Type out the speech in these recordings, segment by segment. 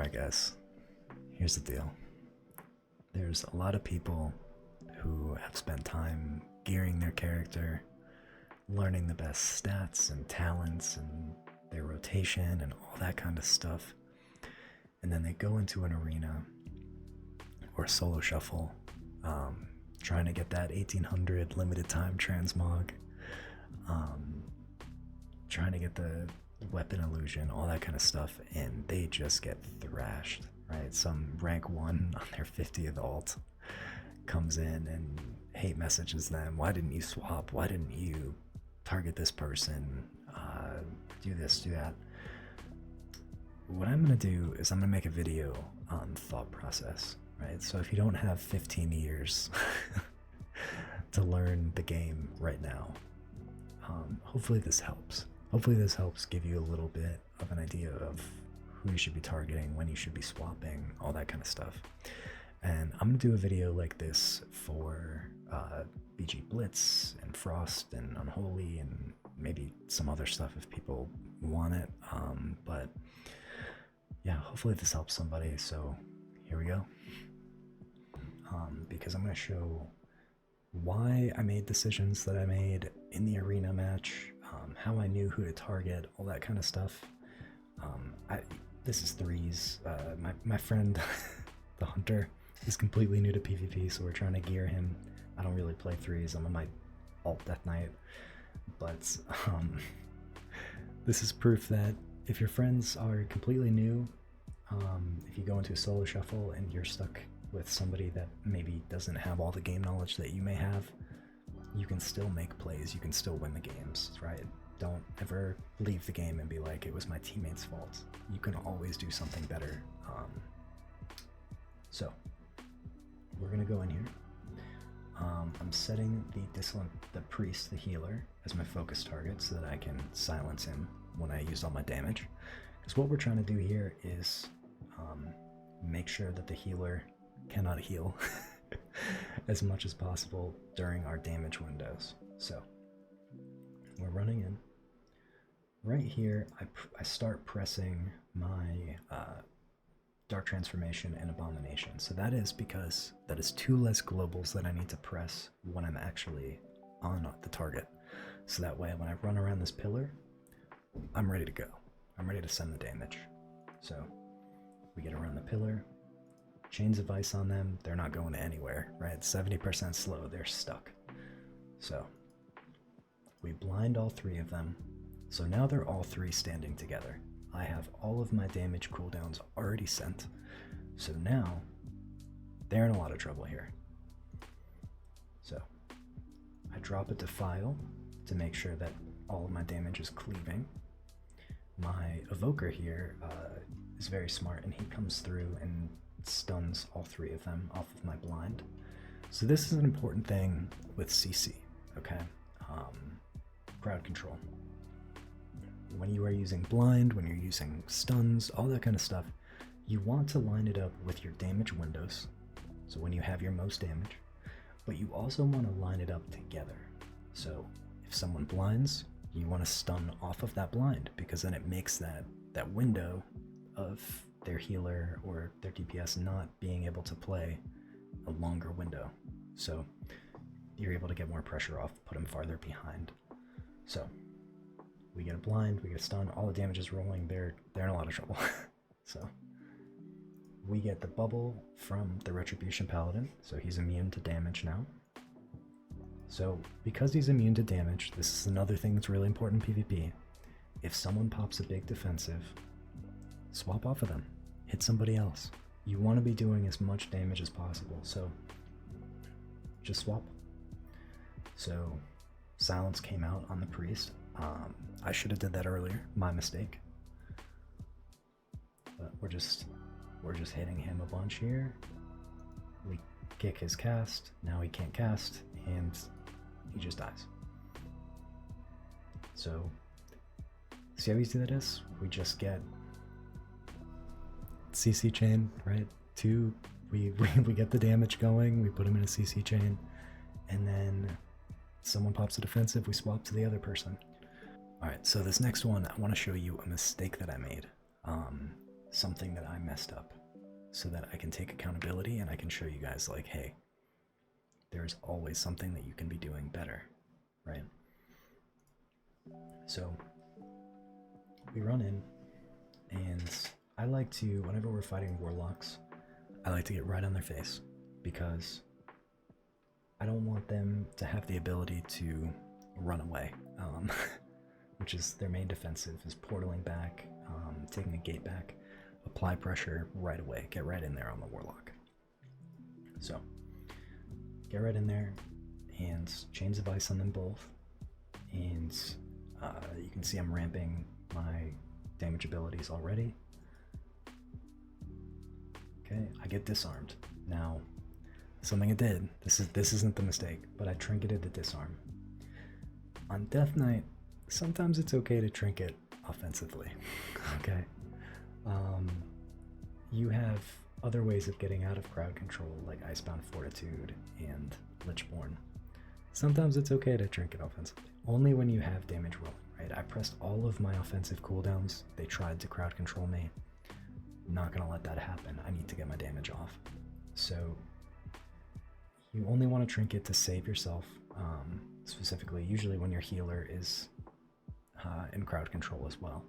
Alright guys, here's the deal. There's a lot of people who have spent time gearing their character, learning the best stats and talents and their rotation and all that kind of stuff. And then they go into an arena or a solo shuffle, trying to get that 1800 limited time transmog, trying to get the weapon illusion, all that kind of stuff, and they just get thrashed, right? Some rank 1 on their 50th alt comes in and hate messages them. Why didn't you swap? Why didn't you target this person? Do this, do that. What I'm going to do is I'm going to make a video on thought process, right? So if you don't have 15 years to learn the game right now, hopefully this helps. Hopefully this helps give you a little bit of an idea of who you should be targeting, when you should be swapping, all that kind of stuff. And I'm going to do a video like this for BG Blitz and Frost and Unholy and maybe some other stuff if people want it. But yeah, hopefully this helps somebody. So here we go. Because I'm going to show why I made decisions that I made in the arena match, how I knew who to target, all that kind of stuff. This is threes. My friend, the Hunter, is completely new to PvP, so we're trying to gear him. I don't really play threes. I'm on my alt Death Knight, but this is proof that if your friends are completely new, if you go into a solo shuffle and you're stuck with somebody that maybe doesn't have all the game knowledge that you may have, you can still make plays, you can still win the games, right? Don't ever leave the game and be like, it was my teammate's fault. You can always do something better. So we're gonna go in here. I'm setting the priest, the healer, as my focus target so that I can silence him when I use all my damage. Because what we're trying to do here is make sure that the healer cannot heal as much as possible during our damage windows. So we're running in. Right here, I start pressing my Dark Transformation and Abomination. So that is because that is 2 less globals that I need to press when I'm actually on the target. So that way, when I run around this pillar, I'm ready to go. I'm ready to send the damage. So we get around the pillar, Chains of Ice on them, they're not going anywhere, right? 70% slow, they're stuck. So we blind all 3 of them. So now they're all 3 standing together. I have all of my damage cooldowns already sent. So now they're in a lot of trouble here. So I drop a Defile to make sure that all of my damage is cleaving. My Evoker here is very smart, and he comes through and stuns all 3 of them off of my blind. So this is an important thing with CC, okay? Crowd control. When you are using blind, when you're using stuns, all that kind of stuff, you want to line it up with your damage windows. So when you have your most damage, but you also want to line it up together. So if someone blinds, you want to stun off of that blind, because then it makes that window of their healer or their DPS not being able to play a longer window. So you're able to get more pressure off, put them farther behind. So we get a blind, we get a stun, all the damage is rolling, they're in a lot of trouble. So we get the bubble from the Retribution Paladin, so he's immune to damage now. So because he's immune to damage, this is another thing that's really important in PvP. If someone pops a big defensive, swap off of them, hit somebody else. You want to be doing as much damage as possible, so just swap. So silence came out on the priest. I should have did that earlier, my mistake. But we're just hitting him a bunch here. We kick his cast, now he can't cast, and he just dies. So see how easy that is? We just get CC chain, right? 2, we get the damage going, we put him in a CC chain, and then someone pops a defensive, we swap to the other person. Alright, so this next one, I want to show you a mistake that I made. something that I messed up so that I can take accountability and I can show you guys, like, hey, there's always something that you can be doing better, right? So we run in, and I like to, whenever we're fighting warlocks, I like to get right on their face, because I don't want them to have the ability to run away, which is their main defensive, is portaling back, taking a gate back, apply pressure right away, get right in there on the warlock. So get right in there and chains of ice on them both, and you can see I'm ramping my damage abilities already. Okay, I get disarmed. Now, something I did, this isn't the mistake, but I trinketed the disarm. On Death Knight, sometimes it's okay to trinket offensively, okay? You have other ways of getting out of crowd control, like Icebound Fortitude and Lichborn. Sometimes it's okay to trinket offensively, only when you have damage rolling, right? I pressed all of my offensive cooldowns. They tried to crowd control me. I'm not gonna let that happen. I need to get my damage off. So you only want to trinket to save yourself, specifically, usually when your healer is in crowd control as well.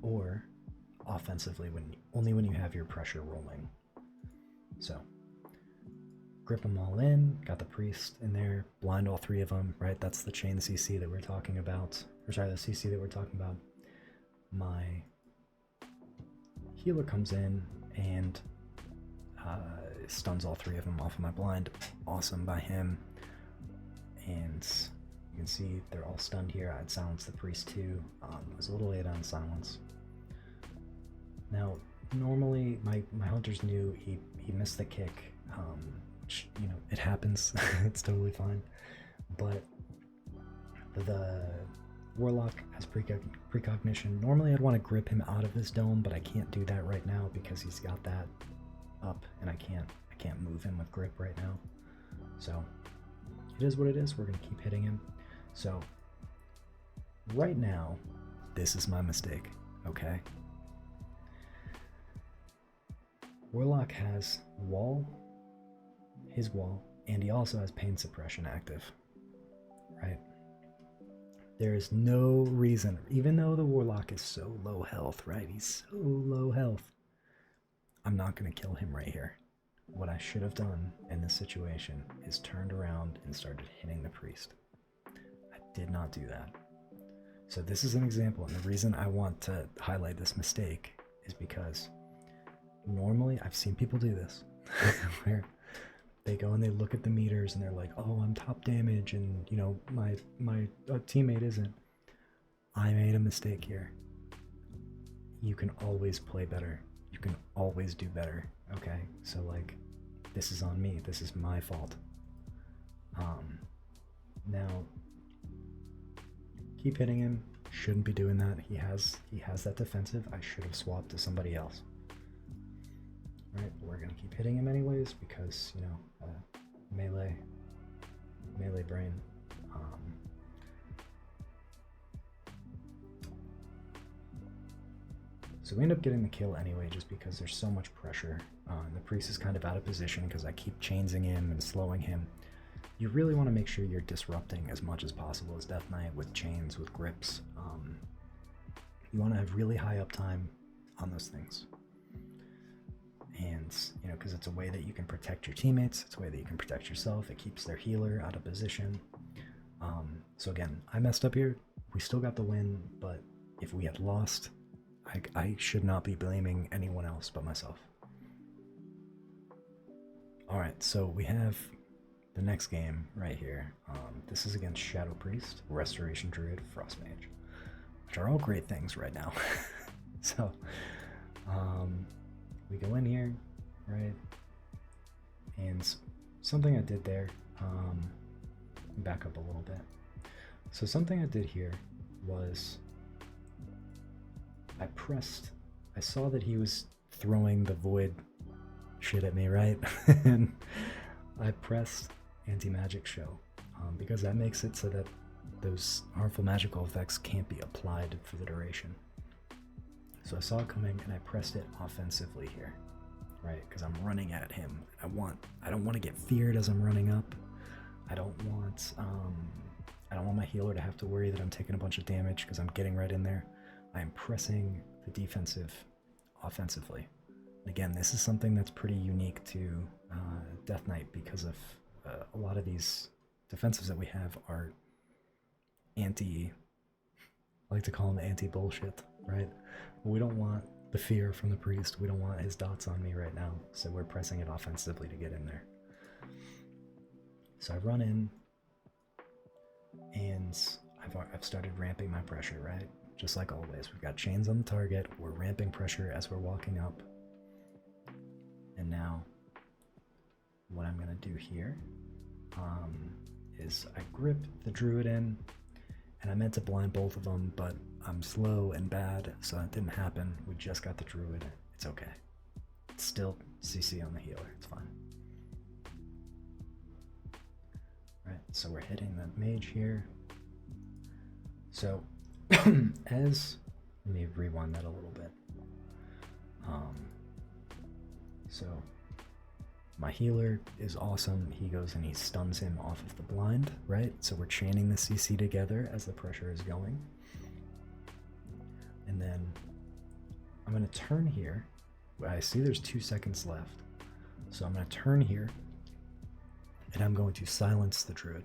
Or offensively, only when you have your pressure rolling. So grip them all in, got the priest in there, blind all three of them, right? That's the chain CC that we're talking about. Or sorry, the CC that we're talking about. My healer comes in and stuns all three of them off of my blind. Awesome by him. And you can see they're all stunned here. I'd silenced the priest too. I was a little late on silence. Now, normally my hunters knew he missed the kick, which, you know, it happens. It's totally fine. But the warlock has precognition. Normally I'd want to grip him out of his dome, but I can't do that right now because he's got that up, and I can't move him with grip right now. So it is what it is. We're gonna keep hitting him. So right now, this is my mistake, okay? Warlock has his wall, and he also has pain suppression active, right? There is no reason, even though the warlock is so low health, right? He's so low health. I'm not going to kill him right here. What I should have done in this situation is turned around and started hitting the priest. I did not do that. So this is an example, and the reason I want to highlight this mistake is because normally I've seen people do this, where they go and they look at the meters and they're like, oh, I'm top damage, and you know, my teammate isn't. I made a mistake here. You can always play better. You can always do better, okay? So like, this is on me. This is my fault. Now, keep hitting him. Shouldn't be doing that. He has that defensive. I should have swapped to somebody else. Right, we're gonna keep hitting him anyways because, you know, melee brain. So we end up getting the kill anyway, just because there's so much pressure. The priest is kind of out of position because I keep chainsing him and slowing him. You really want to make sure you're disrupting as much as possible as Death Knight with chains, with grips. You want to have really high uptime on those things. And, you know, because it's a way that you can protect your teammates, it's a way that you can protect yourself, it keeps their healer out of position. So again, I messed up here, we still got the win, but if we had lost, I should not be blaming anyone else but myself. Alright, so we have the next game right here. This is against Shadow Priest, Restoration Druid, Frost Mage, which are all great things right now. So, we go in here, right? And something I did there, back up a little bit. So something I did here was I saw that he was throwing the void shit at me, right? And I pressed anti-magic show, because that makes it so that those harmful magical effects can't be applied for the duration. So I saw it coming and I pressed it offensively here, right? Because I'm running at him. I don't want to get feared as I'm running up. I don't want my healer to have to worry that I'm taking a bunch of damage because I'm getting right in there. I am pressing the defensive offensively. And again, this is something that's pretty unique to Death Knight because of a lot of these defensives that we have are I like to call them anti-bullshit, right? We don't want the fear from the priest. We don't want his dots on me right now. So we're pressing it offensively to get in there. So I run in, and I've started ramping my pressure, right? Just like always. We've got chains on the target. We're ramping pressure as we're walking up. And now, what I'm going to do here is I grip the druid in, and I meant to blind both of them, but I'm slow and bad, so that didn't happen. We just got the druid. It's okay. It's still CC on the healer. It's fine. Right, so we're hitting the mage here. So, let me rewind that a little bit. So, my healer is awesome. He goes and he stuns him off of the blind, right? So we're chaining the CC together as the pressure is going. And then I'm going to turn here. I see there's 2 seconds left. So I'm going to turn here, and I'm going to silence the druid.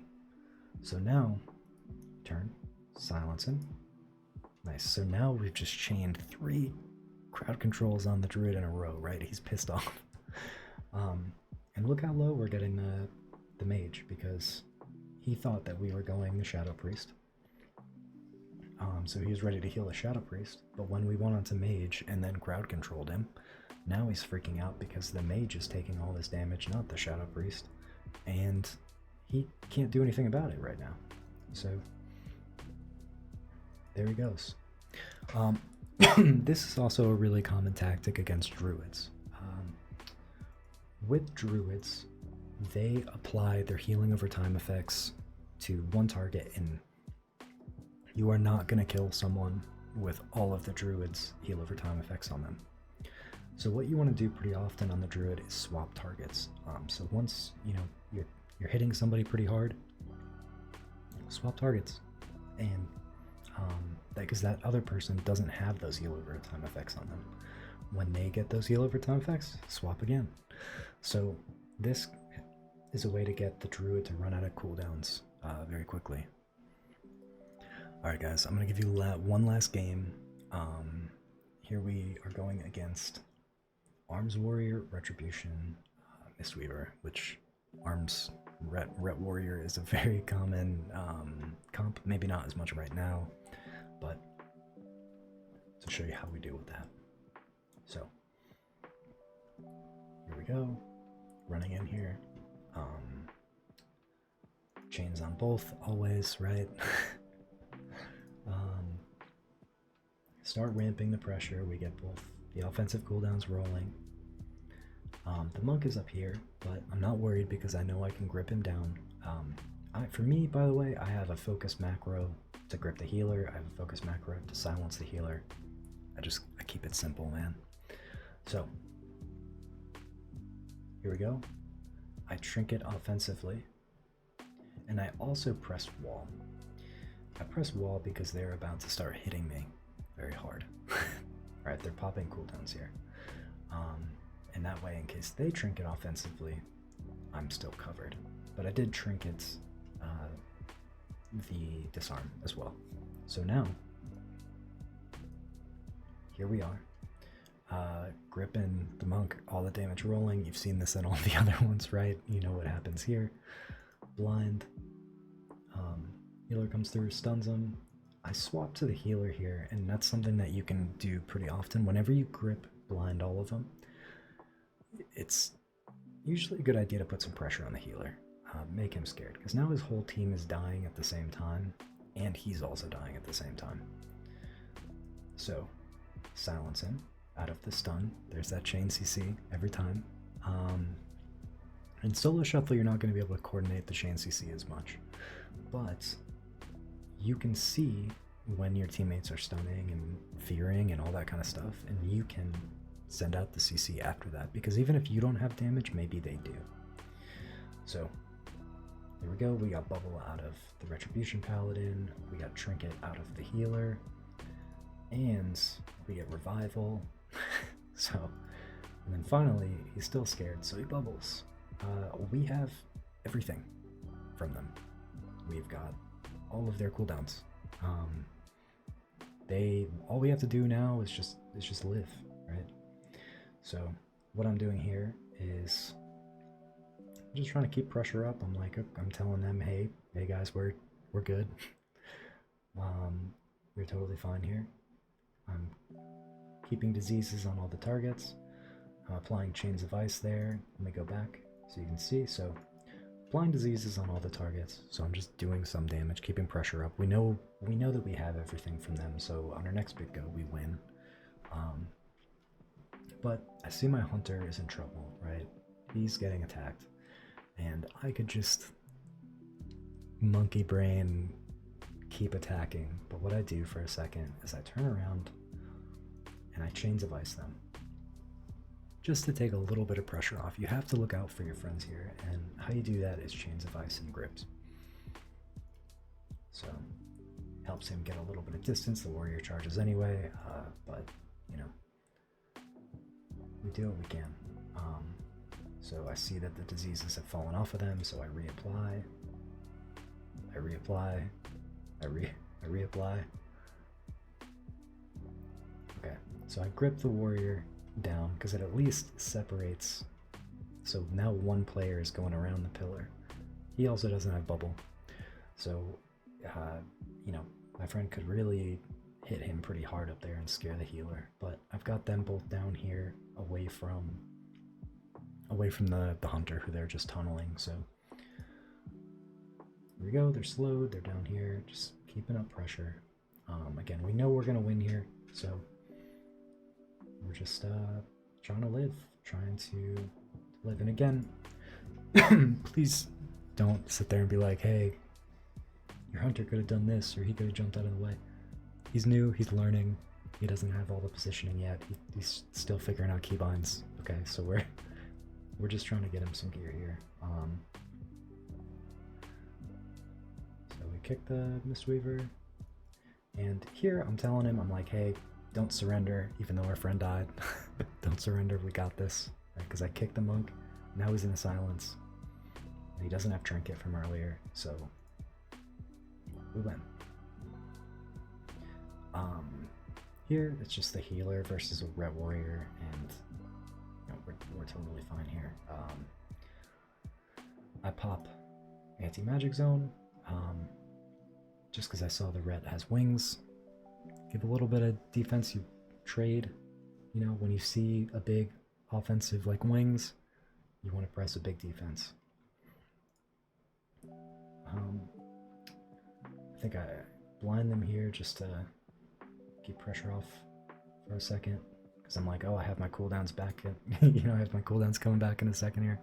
So now, turn, silence him. Nice. So now we've just chained 3 crowd controls on the druid in a row, right? He's pissed off. And look how low we're getting the mage, because he thought that we were going the Shadow Priest. So he was ready to heal the Shadow Priest, but when we went on to mage and then crowd controlled him, now he's freaking out because the mage is taking all this damage, not the Shadow Priest, and he can't do anything about it right now. So there he goes. This is also a really common tactic against druids. With druids, they apply their healing over time effects to one target, and you are not going to kill someone with all of the druid's heal over time effects on them. So what you want to do pretty often on the druid is swap targets. So once you're hitting somebody pretty hard, swap targets, and because that other person doesn't have those heal over time effects on them. When they get those heal over time effects, swap again. So this is a way to get the druid to run out of cooldowns very quickly. Alright guys, I'm going to give you one last game. Here we are going against Arms Warrior, Retribution, Mistweaver, which Arms Ret Warrior is a very common comp, maybe not as much right now, but to show you how we deal with that. So, here we go, running in here, chains on both, always, right? Start ramping the pressure, we get both the offensive cooldowns rolling. The monk is up here, but I'm not worried because I know I can grip him down. For me, by the way, I have a focus macro to grip the healer, I have a focus macro to silence the healer. I keep it simple, man. So, here we go. I trinket offensively, and I also press wall. I press wall because they're about to start hitting me very hard. Right, they're popping cooldowns here. And that way, in case they trinket offensively, I'm still covered. But I did trinket the disarm as well. So now, here we are. Gripping the monk, all the damage rolling. You've seen this in all the other ones, right? You know what happens here. Blind. Healer comes through, stuns him. I swap to the healer here, and that's something that you can do pretty often. Whenever you grip blind all of them, it's usually a good idea to put some pressure on the healer. Make him scared, because now his whole team is dying at the same time, and he's also dying at the same time. So, silence him out of the stun. There's that chain CC every time. In solo shuffle, you're not going to be able to coordinate the chain CC as much, but you can see when your teammates are stunning and fearing and all that kind of stuff, and you can send out the CC after that, because even if you don't have damage, maybe they do. So there we go. We got Bubble out of the Retribution Paladin, we got Trinket out of the healer, and we get Revival. So, and then finally, he's still scared, so he bubbles. We have everything from them. We've got all of their cooldowns. All we have to do now is just live, right? So what I'm doing here is I'm just trying to keep pressure up. I'm telling them, hey guys, we're good. We're totally fine here. I'm keeping diseases on all the targets. I'm applying chains of ice there. Let me go back so you can see. So applying diseases on all the targets. So I'm just doing some damage, keeping pressure up. We know that we have everything from them. So on our next big go, we win. But I see my hunter is in trouble, right? He's getting attacked, and I could just monkey brain keep attacking. But what I do for a second is I turn around and I chains of ice them, just to take a little bit of pressure off. You have to look out for your friends here, and how you do that is chains of ice and grips. So helps him get a little bit of distance. The warrior charges anyway, but you know, we do what we can. So I see that the diseases have fallen off of them, so I reapply. I reapply. Okay, so I grip the warrior down because it at least separates. So now one player is going around the pillar. He also doesn't have bubble, so you know, my friend could really hit him pretty hard up there and scare the healer. But I've got them both down here, away from the hunter, who they're just tunneling. So here we go. They're slowed. They're down here, just keeping up pressure. Again, we know we're gonna win here, so we're just trying to live. And again, please don't sit there and be like, hey, your hunter could have done this, or he could have jumped out of the way. He's new, he's learning, he doesn't have all the positioning yet, he's still figuring out keybinds. Okay, so we're just trying to get him some gear here. So we kick the Mistweaver, and here I'm telling him, I'm like, hey, don't surrender, even though our friend died. Don't surrender, we got this. Because I kicked the monk, now he's in a silence, and he doesn't have Trinket from earlier, so we win. Here it's just the healer versus a red warrior, and you know, we're totally fine here. I pop anti-magic zone, just because I saw the red has wings. Give a little bit of defense, you trade. You know, when you see a big offensive like wings, you want to press a big defense. I think I blind them here just to keep pressure off for a second, because I'm like, oh, I have my cooldowns back. You know, I have my cooldowns coming back in a second here.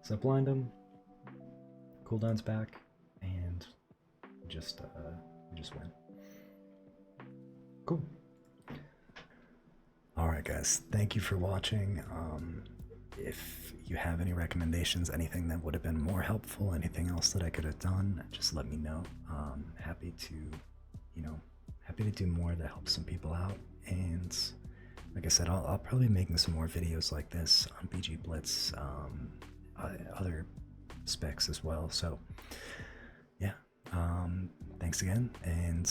So I blind them, cooldowns back, and we just win. Cool. Alright guys, thank you for watching. If you have any recommendations, anything that would have been more helpful, anything else that I could have done, just let me know. Happy to do more that helps some people out. And like I said, I'll probably be making some more videos like this on BG Blitz, other specs as well. So yeah, thanks again, and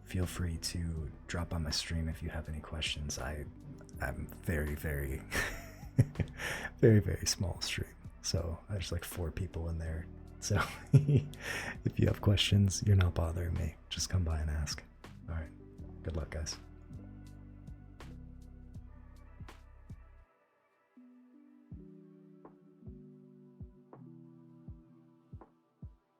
feel free to drop on my stream if you have any questions. I'm very, very, very, very small stream, so there's like 4 people in there. So if you have questions, you're not bothering me. Just come by and ask. All right, good luck, guys.